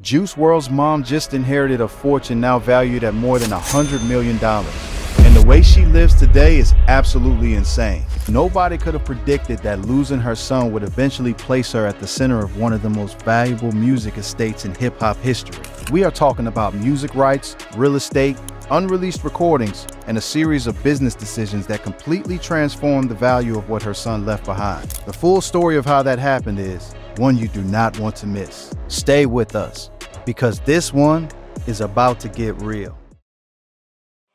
Juice WRLD's mom just inherited a fortune now valued at more than $100 million. And the way she lives today is absolutely insane. Nobody could have predicted that losing her son would eventually place her at the center of one of the most valuable music estates in hip-hop history. We are talking about music rights, real estate, unreleased recordings, and a series of business decisions that completely transformed the value of what her son left behind. The full story of how that happened is one you do not want to miss. Stay with us, because this one is about to get real.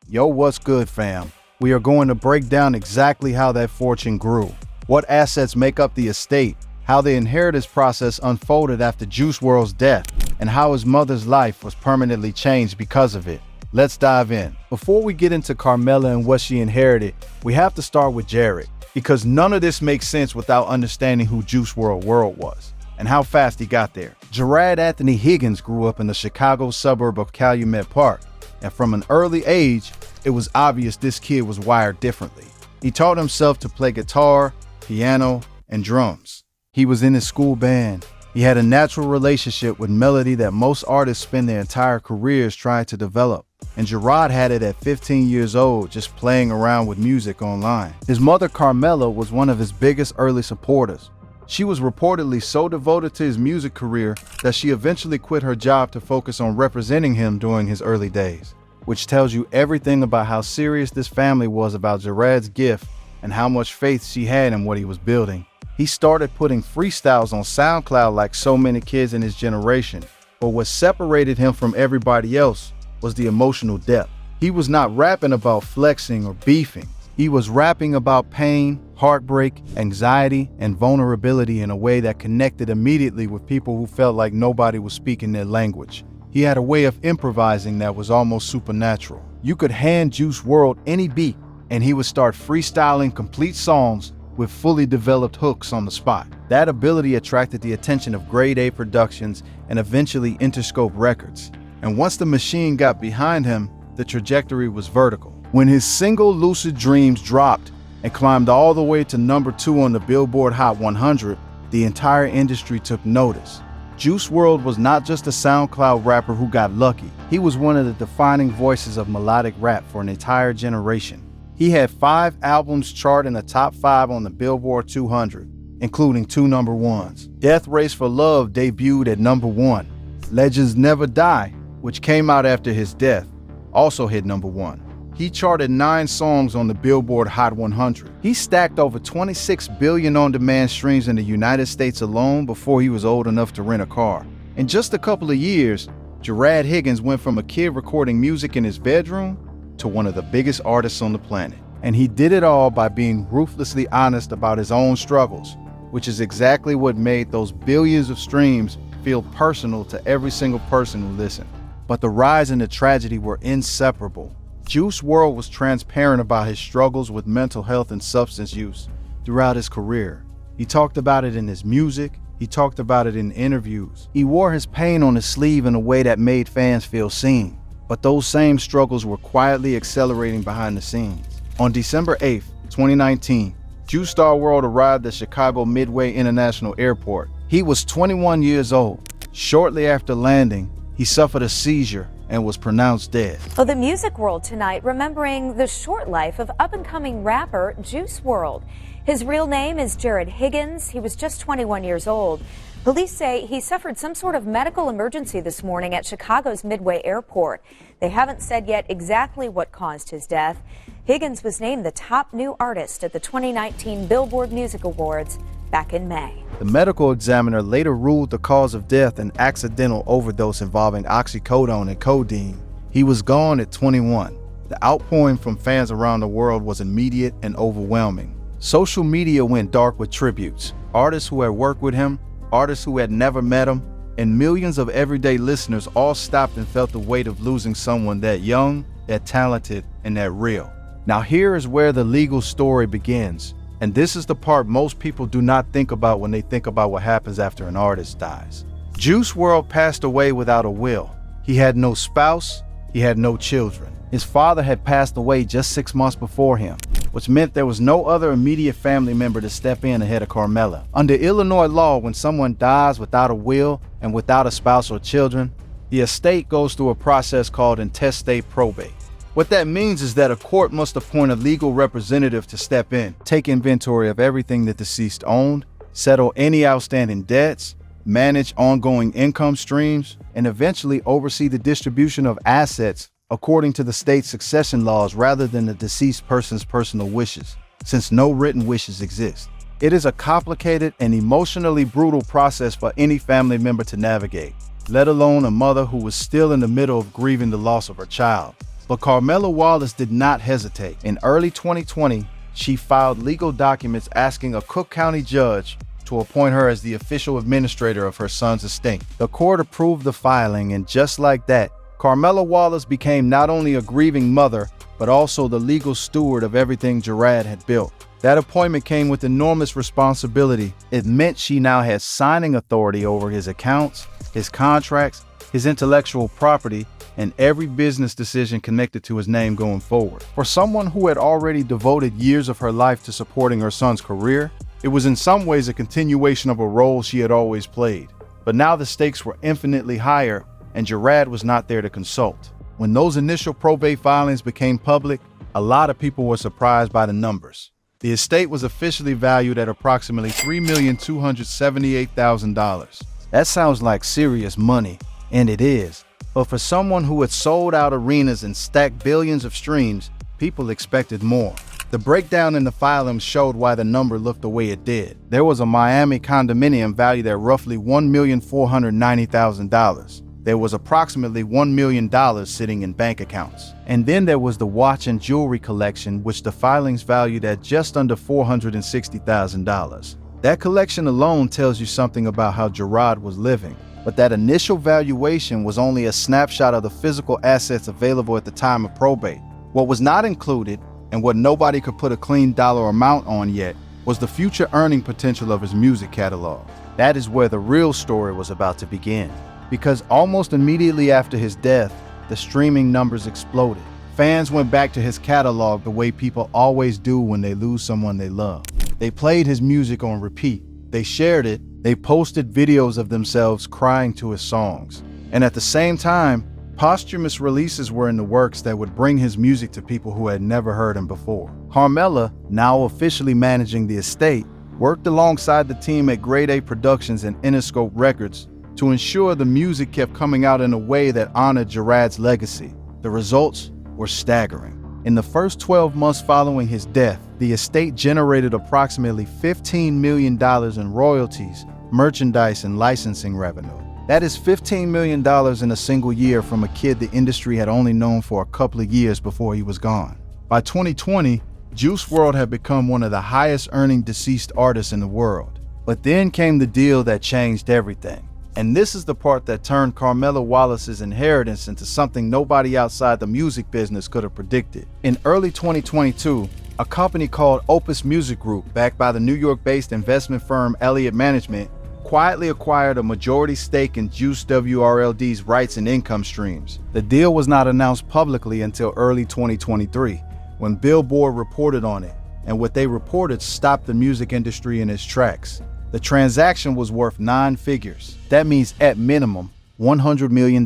Yo, what's good, fam? We are going to break down exactly how that fortune grew, what assets make up the estate, how the inheritance process unfolded after Juice WRLD's death, and how his mother's life was permanently changed because of it. Let's dive in. Before we get into Carmela and what she inherited, we have to start with Jared, because none of this makes sense without understanding who Juice WRLD was and how fast he got there. Jared Anthony Higgins grew up in the Chicago suburb of Calumet Park, and from an early age, it was obvious this kid was wired differently. He taught himself to play guitar, piano, and drums. He was in his school band. He had a natural relationship with melody that most artists spend their entire careers trying to develop. And Jared had it at 15 years old, just playing around with music online. His mother, Carmela, was one of his biggest early supporters. She was reportedly so devoted to his music career that she eventually quit her job to focus on representing him during his early days, which tells you everything about how serious this family was about Jared's gift and how much faith she had in what he was building. He started putting freestyles on SoundCloud like so many kids in his generation, but what separated him from everybody else was the emotional depth. He was not rapping about flexing or beefing. He was rapping about pain, heartbreak, anxiety, and vulnerability in a way that connected immediately with people who felt like nobody was speaking their language. He had a way of improvising that was almost supernatural. You could hand Juice WRLD any beat, and he would start freestyling complete songs with fully developed hooks on the spot. That ability attracted the attention of Grade A Productions and eventually Interscope Records. And once the machine got behind him, the trajectory was vertical. When his single Lucid Dreams dropped and climbed all the way to #2 on the Billboard Hot 100, the entire industry took notice. Juice WRLD was not just a SoundCloud rapper who got lucky. He was one of the defining voices of melodic rap for an entire generation. He had 5 albums chart in the top 5 on the Billboard 200, including 2 #1s. Death Race for Love debuted at #1. Legends Never Die, which came out after his death, also hit #1. He charted 9 songs on the Billboard Hot 100. He stacked over 26 billion on-demand streams in the United States alone before he was old enough to rent a car. In just a couple of years, Jared Higgins went from a kid recording music in his bedroom to one of the biggest artists on the planet. And he did it all by being ruthlessly honest about his own struggles, which is exactly what made those billions of streams feel personal to every single person who listened. But the rise and the tragedy were inseparable. Juice WRLD was transparent about his struggles with mental health and substance use throughout his career. He talked about it in his music. He talked about it in interviews. He wore his pain on his sleeve in a way that made fans feel seen. But those same struggles were quietly accelerating behind the scenes. On December 8th, 2019, Juice WRLD arrived at Chicago Midway International Airport. He was 21 years old. Shortly after landing, he suffered a seizure and was pronounced dead. Well, the music world tonight remembering the short life of up-and-coming rapper Juice WRLD. His real name is Jared Higgins. He was just 21 years old. Police say he suffered some sort of medical emergency this morning at Chicago's Midway Airport. They haven't said yet exactly what caused his death. Higgins was named the top new artist at the 2019 Billboard Music Awards back in May. The medical examiner later ruled the cause of death an accidental overdose involving oxycodone and codeine. He was gone at 21. The outpouring from fans around the world was immediate and overwhelming. Social media went dark with tributes. Artists who had worked with him, artists who had never met him, and millions of everyday listeners all stopped and felt the weight of losing someone that young, that talented, and that real. Now here is where the legal story begins. And this is the part most people do not think about when they think about what happens after an artist dies. Juice WRLD passed away without a will. He had no spouse, he had no children. His father had passed away just 6 months before him, which meant there was no other immediate family member to step in ahead of Carmela. Under Illinois law, when someone dies without a will and without a spouse or children, the estate goes through a process called intestate probate. What that means is that a court must appoint a legal representative to step in, take inventory of everything the deceased owned, settle any outstanding debts, manage ongoing income streams, and eventually oversee the distribution of assets according to the state's succession laws rather than the deceased person's personal wishes, since no written wishes exist. It is a complicated and emotionally brutal process for any family member to navigate, let alone a mother who was still in the middle of grieving the loss of her child. But Carmela Wrlds did not hesitate. In early 2020, she filed legal documents asking a Cook County judge to appoint her as the official administrator of her son's estate. The court approved the filing, and just like that, Carmela Wrlds became not only a grieving mother, but also the legal steward of everything Wrlds had built. That appointment came with enormous responsibility. It meant she now had signing authority over his accounts, his contracts, his intellectual property, and every business decision connected to his name going forward. For someone who had already devoted years of her life to supporting her son's career, it was in some ways a continuation of a role she had always played. But now the stakes were infinitely higher, and Wrlds was not there to consult. When those initial probate filings became public, a lot of people were surprised by the numbers. The estate was officially valued at approximately $3,278,000. That sounds like serious money, and it is. But for someone who had sold out arenas and stacked billions of streams, people expected more. The breakdown in the filings showed why the number looked the way it did. There was a Miami condominium valued at roughly $1,490,000. There was approximately $1 million sitting in bank accounts. And then there was the watch and jewelry collection, which the filings valued at just under $460,000. That collection alone tells you something about how Wrlds was living. But that initial valuation was only a snapshot of the physical assets available at the time of probate. What was not included, and what nobody could put a clean dollar amount on yet, was the future earning potential of his music catalog. That is where the real story was about to begin. Because almost immediately after his death, the streaming numbers exploded. Fans went back to his catalog the way people always do when they lose someone they love. They played his music on repeat. They shared it. They posted videos of themselves crying to his songs. And at the same time, posthumous releases were in the works that would bring his music to people who had never heard him before. Carmela, now officially managing the estate, worked alongside the team at Grade A Productions and Interscope Records to ensure the music kept coming out in a way that honored Wrlds' legacy. The results were staggering. In the first 12 months following his death, the estate generated approximately $15 million in royalties, merchandise, and licensing revenue. That is $15 million in a single year from a kid the industry had only known for a couple of years before he was gone. By 2020, Juice WRLD had become one of the highest earning deceased artists in the world. But then came the deal that changed everything. And this is the part that turned Carmela Wrlds' inheritance into something nobody outside the music business could have predicted. In early 2022, a company called Opus Music Group, backed by the New York-based investment firm Elliott Management, quietly acquired a majority stake in Juice WRLD's rights and income streams. The deal was not announced publicly until early 2023, when Billboard reported on it, and what they reported stopped the music industry in its tracks. The transaction was worth 9 figures. That means at minimum, $100 million,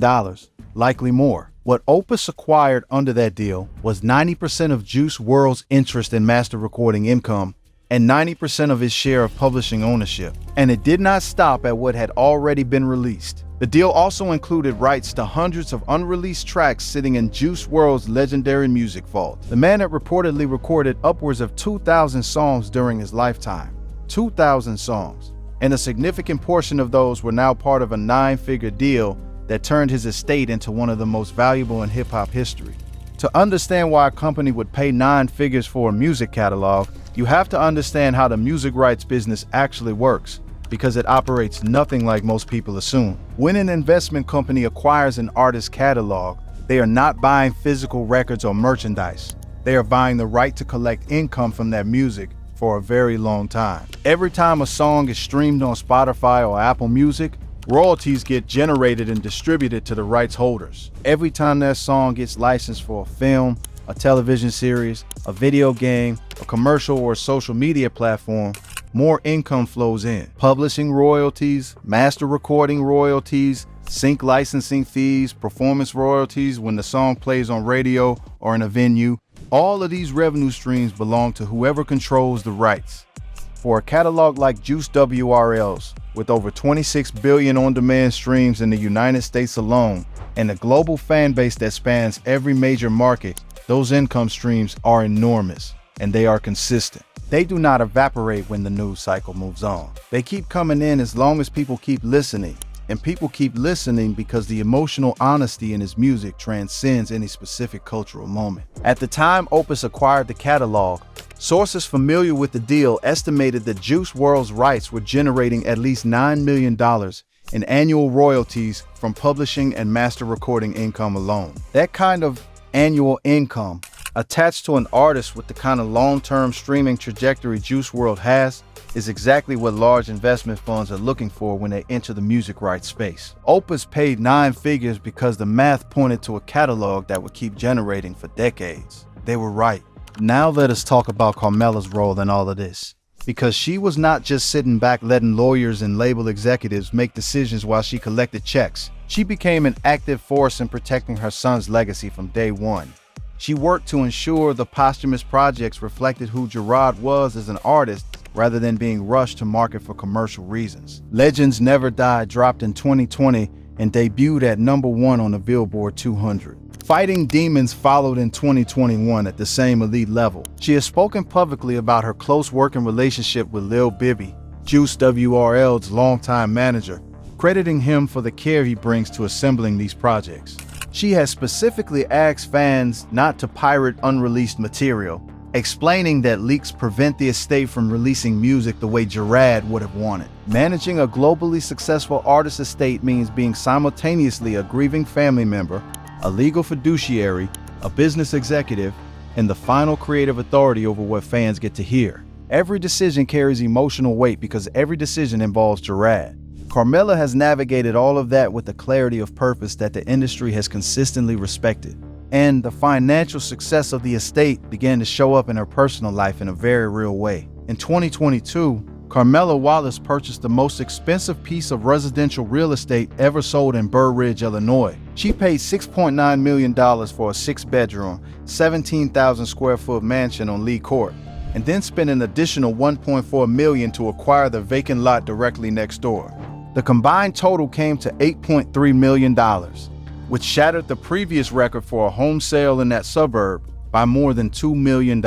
likely more. What Opus acquired under that deal was 90% of Juice WRLD's interest in master recording income and 90% of his share of publishing ownership. And it did not stop at what had already been released. The deal also included rights to hundreds of unreleased tracks sitting in Juice WRLD's legendary music vault. The man had reportedly recorded upwards of 2,000 songs during his lifetime. 2,000 songs, and a significant portion of those were now part of a 9-figure deal that turned his estate into one of the most valuable in hip-hop history. To understand why a company would pay 9 figures for a music catalog, you have to understand how the music rights business actually works, because it operates nothing like most people assume. When an investment company acquires an artist's catalog, they are not buying physical records or merchandise. They are buying the right to collect income from that music for a very long time. Every time a song is streamed on Spotify or Apple Music, royalties get generated and distributed to the rights holders. Every time that song gets licensed for a film, a television series, a video game, a commercial, or a social media platform, more income flows in. Publishing royalties, master recording royalties, sync licensing fees, performance royalties when the song plays on radio or in a venue. All of these revenue streams belong to whoever controls the rights. For a catalog like Juice Wrlds, with over 26 billion on-demand streams in the United States alone, and a global fan base that spans every major market, those income streams are enormous, and they are consistent. They do not evaporate when the news cycle moves on. They keep coming in as long as people keep listening, and people keep listening because the emotional honesty in his music transcends any specific cultural moment. At the time Opus acquired the catalog, sources familiar with the deal estimated that Juice WRLD's rights were generating at least $9 million in annual royalties from publishing and master recording income alone. That kind of annual income, attached to an artist with the kind of long-term streaming trajectory Juice WRLD has, is exactly what large investment funds are looking for when they enter the music rights space. Opus paid 9 figures because the math pointed to a catalog that would keep generating for decades. They were right. Now let us talk about Carmela's role in all of this. Because she was not just sitting back letting lawyers and label executives make decisions while she collected checks. She became an active force in protecting her son's legacy from day one. She worked to ensure the posthumous projects reflected who Wrlds was as an artist rather than being rushed to market for commercial reasons. Legends Never Die dropped in 2020 and debuted at #1 on the Billboard 200. Fighting Demons followed in 2021 at the same elite level. She has spoken publicly about her close working relationship with Lil Bibby, Juice Wrld's longtime manager, crediting him for the care he brings to assembling these projects. She has specifically asked fans not to pirate unreleased material, explaining that leaks prevent the estate from releasing music the way Wrlds would have wanted. Managing a globally successful artist estate means being simultaneously a grieving family member, a legal fiduciary, a business executive, and the final creative authority over what fans get to hear. Every decision carries emotional weight because every decision involves Wrlds. Carmela has navigated all of that with a clarity of purpose that the industry has consistently respected. And the financial success of the estate began to show up in her personal life in a very real way. In 2022, Carmela Wallace purchased the most expensive piece of residential real estate ever sold in Burr Ridge, Illinois. She paid $6.9 million for a 6-bedroom, 17,000 square foot mansion on Lee Court, and then spent an additional $1.4 million to acquire the vacant lot directly next door. The combined total came to $8.3 million, which shattered the previous record for a home sale in that suburb by more than $2 million.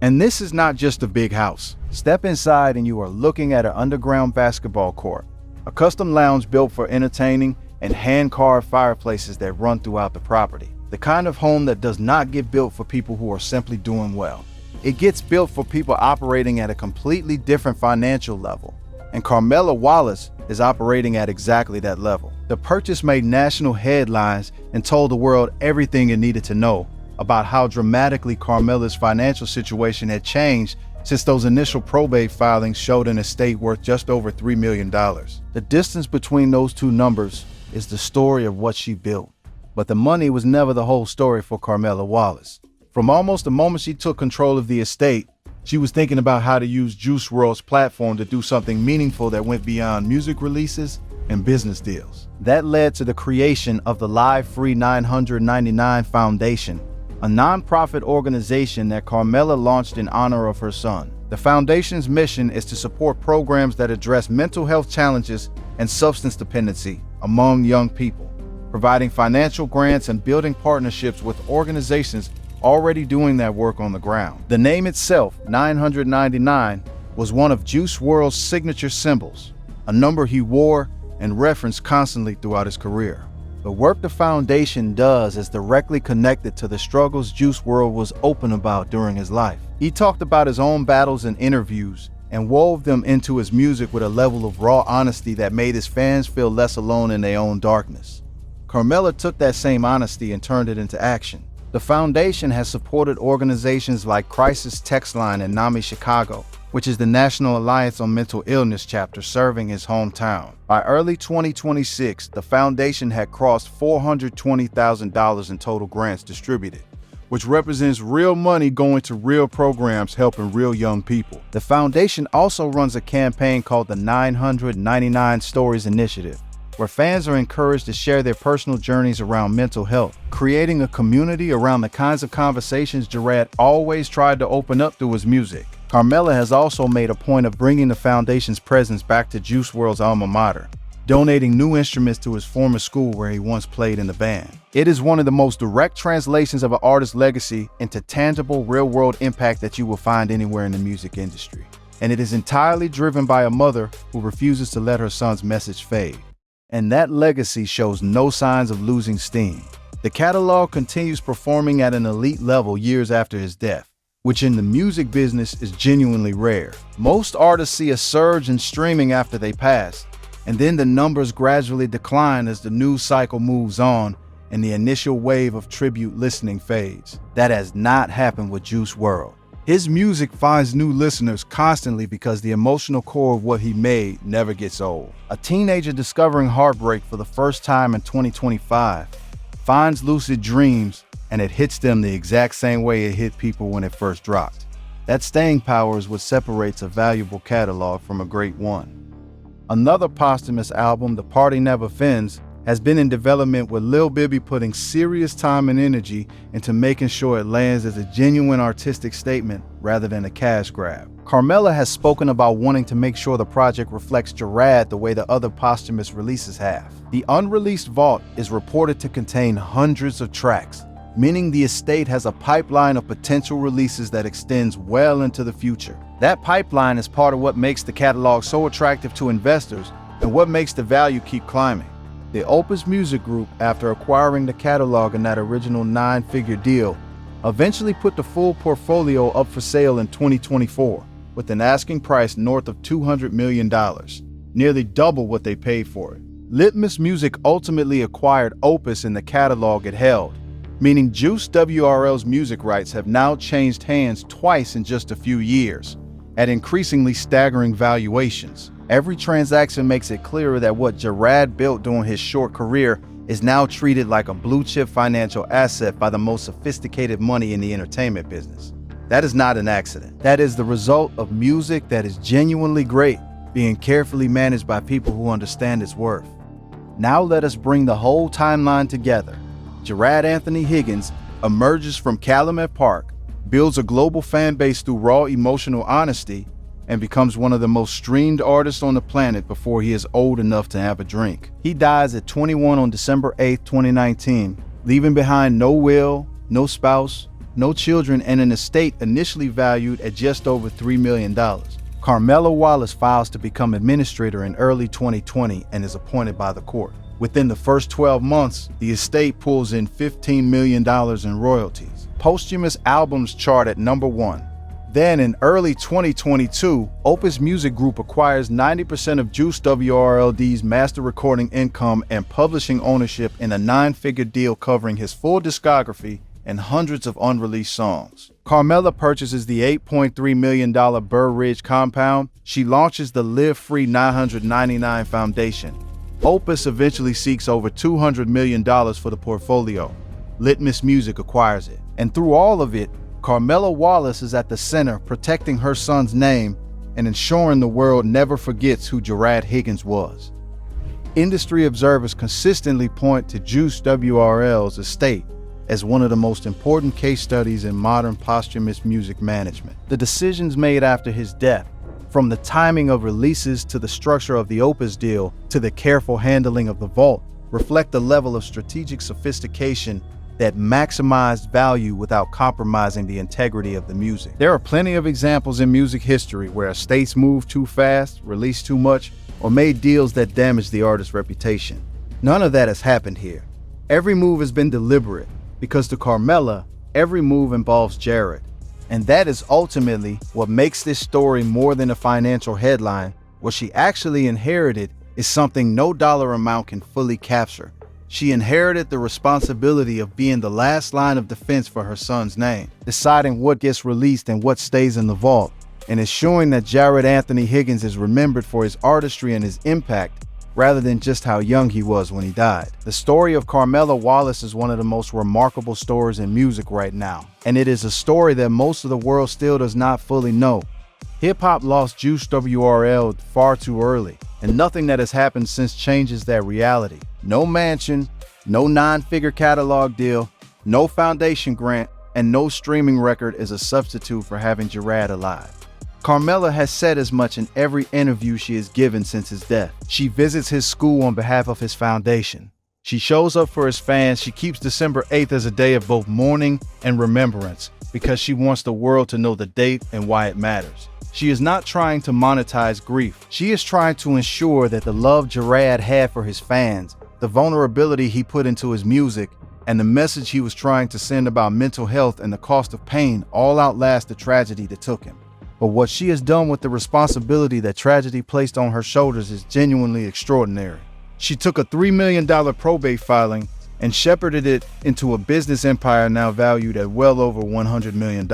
And this is not just a big house. Step inside and you are looking at an underground basketball court, a custom lounge built for entertaining, and hand-carved fireplaces that run throughout the property. The kind of home that does not get built for people who are simply doing well. It gets built for people operating at a completely different financial level. And Carmela Wallace is operating at exactly that level. The purchase made national headlines and told the world everything it needed to know about how dramatically Carmela's financial situation had changed since those initial probate filings showed an estate worth just over $3 million. The distance between those two numbers is the story of what she built. But the money was never the whole story for Carmela Wallace. From almost the moment she took control of the estate, she was thinking about how to use Juice WRLD's platform to do something meaningful that went beyond music releases and business deals. That led to the creation of the Live Free 999 Foundation, a nonprofit organization that Carmela launched in honor of her son. The foundation's mission is to support programs that address mental health challenges and substance dependency among young people, providing financial grants and building partnerships with organizations already doing that work on the ground. The name itself, 999, was one of Juice WRLD's signature symbols, a number he wore and referenced constantly throughout his career. The work the foundation does is directly connected to the struggles Juice WRLD was open about during his life. He talked about his own battles in interviews and wove them into his music with a level of raw honesty that made his fans feel less alone in their own darkness. Carmela took that same honesty and turned it into action. The foundation has supported organizations like Crisis Text Line in NAMI Chicago, which is the National Alliance on Mental Illness chapter serving his hometown. By early 2026, the foundation had crossed $420,000 in total grants distributed, which represents real money going to real programs helping real young people. The foundation also runs a campaign called the 999 Stories Initiative, where fans are encouraged to share their personal journeys around mental health, creating a community around the kinds of conversations Wrlds always tried to open up through his music. Carmela has also made a point of bringing the foundation's presence back to Juice WRLD's alma mater, donating new instruments to his former school where he once played in the band. It is one of the most direct translations of an artist's legacy into tangible, real-world impact that you will find anywhere in the music industry. And it is entirely driven by a mother who refuses to let her son's message fade. And that legacy shows no signs of losing steam. The catalog continues performing at an elite level years after his death, which in the music business is genuinely rare. Most artists see a surge in streaming after they pass, and then the numbers gradually decline as the news cycle moves on and the initial wave of tribute listening fades. That has not happened with Juice WRLD. His music finds new listeners constantly because the emotional core of what he made never gets old. A teenager discovering heartbreak for the first time in 2025 finds lucid dreams, and it hits them the exact same way it hit people when it first dropped. That staying power is what separates a valuable catalog from a great one. Another posthumous album, The Party Never Fins, has been in development with Lil Bibby putting serious time and energy into making sure it lands as a genuine artistic statement rather than a cash grab. Carmela has spoken about wanting to make sure the project reflects Wrlds the way the other posthumous releases have. The unreleased vault is reported to contain hundreds of tracks, meaning the estate has a pipeline of potential releases that extends well into the future. That pipeline is part of what makes the catalog so attractive to investors and what makes the value keep climbing. The Opus Music Group, after acquiring the catalog in that original 9-figure deal, eventually put the full portfolio up for sale in 2024, with an asking price north of $200 million, nearly double what they paid for it. Litmus Music ultimately acquired Opus in the catalog it held, meaning Juice WRL's music rights have now changed hands twice in just a few years, at increasingly staggering valuations. Every transaction makes it clearer that what Wrlds built during his short career is now treated like a blue-chip financial asset by the most sophisticated money in the entertainment business. That is not an accident. That is the result of music that is genuinely great, being carefully managed by people who understand its worth. Now let us bring the whole timeline together. Wrlds Anthony Higgins emerges from Calumet Park, builds a global fan base through raw emotional honesty, and becomes one of the most streamed artists on the planet before he is old enough to have a drink. He dies at 21 on December 8, 2019, leaving behind no will, no spouse, no children, and an estate initially valued at just over $3 million. Carmela Wallace files to become administrator in early 2020 and is appointed by the court. Within the first 12 months, the estate pulls in $15 million in royalties. Posthumous albums chart at #1. Then in early 2022, Opus Music Group acquires 90% of Juice WRLD's master recording income and publishing ownership in a 9-figure deal covering his full discography and hundreds of unreleased songs. Carmela purchases the $8.3 million Burr Ridge compound. She launches the Live Free 999 Foundation. Opus eventually seeks over $200 million for the portfolio. Litmus Music acquires it. And through all of it, Carmela Wallace is at the center, protecting her son's name and ensuring the world never forgets who Wrlds Higgins was. Industry observers consistently point to Juice WRL's estate as one of the most important case studies in modern posthumous music management. The decisions made after his death, from the timing of releases to the structure of the Opus deal to the careful handling of the vault, reflect a level of strategic sophistication that maximized value without compromising the integrity of the music. There are plenty of examples in music history where estates moved too fast, released too much, or made deals that damaged the artist's reputation. None of that has happened here. Every move has been deliberate, because to Carmela, every move involves Wrlds. And that is ultimately what makes this story more than a financial headline. What she actually inherited is something no dollar amount can fully capture. She inherited the responsibility of being the last line of defense for her son's name, deciding what gets released and what stays in the vault, and ensuring that Wrlds Anthony Higgins is remembered for his artistry and his impact, rather than just how young he was when he died. The story of Carmela Wallace is one of the most remarkable stories in music right now, and it is a story that most of the world still does not fully know. Hip-hop lost Juice WRL far too early, and nothing that has happened since changes that reality. No mansion, no nine-figure catalog deal, no foundation grant, and no streaming record is a substitute for having Wrlds alive. Carmela has said as much in every interview she has given since his death. She visits his school on behalf of his foundation. She shows up for his fans. She keeps December 8th as a day of both mourning and remembrance because she wants the world to know the date and why it matters. She is not trying to monetize grief. She is trying to ensure that the love Wrlds had for his fans, the vulnerability he put into his music, and the message he was trying to send about mental health and the cost of pain all outlast the tragedy that took him. But what she has done with the responsibility that tragedy placed on her shoulders is genuinely extraordinary. She took a $3 million probate filing and shepherded it into a business empire now valued at well over $100 million.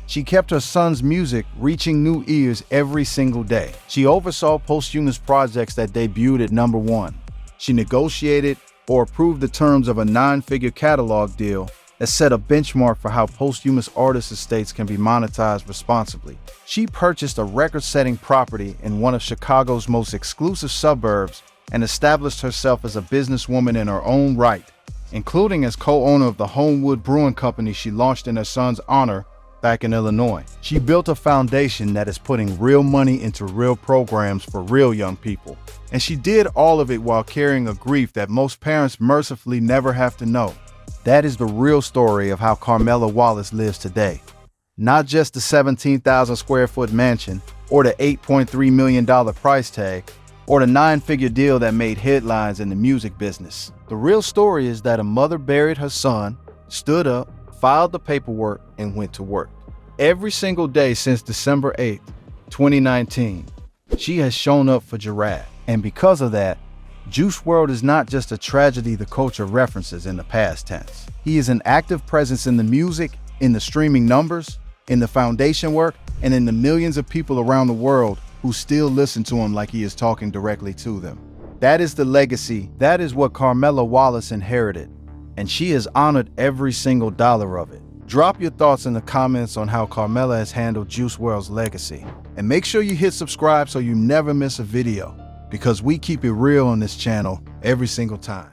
She kept her son's music reaching new ears every single day. She oversaw posthumous projects that debuted at #1. She negotiated or approved the terms of a nine-figure catalog deal that set a benchmark for how posthumous artist estates can be monetized responsibly. She purchased a record-setting property in one of Chicago's most exclusive suburbs and established herself as a businesswoman in her own right, including as co-owner of the Homewood Brewing Company she launched in her son's honor back in Illinois. She built a foundation that is putting real money into real programs for real young people. And she did all of it while carrying a grief that most parents mercifully never have to know. That is the real story of how Carmela Wallace lives today. Not just the 17,000 square foot mansion, or the $8.3 million price tag, or the nine-figure deal that made headlines in the music business. The real story is that a mother buried her son, stood up, filed the paperwork, and went to work. Every single day since December 8th, 2019, she has shown up for Wrlds. And because of that, Juice WRLD is not just a tragedy the culture references in the past tense. He is an active presence in the music, in the streaming numbers, in the foundation work, and in the millions of people around the world who still listen to him like he is talking directly to them. That is the legacy. That is what Carmela Wallace inherited, and she has honored every single dollar of it. Drop your thoughts in the comments on how Carmela has handled Juice WRLD's legacy. And make sure you hit subscribe so you never miss a video, because we keep it real on this channel every single time.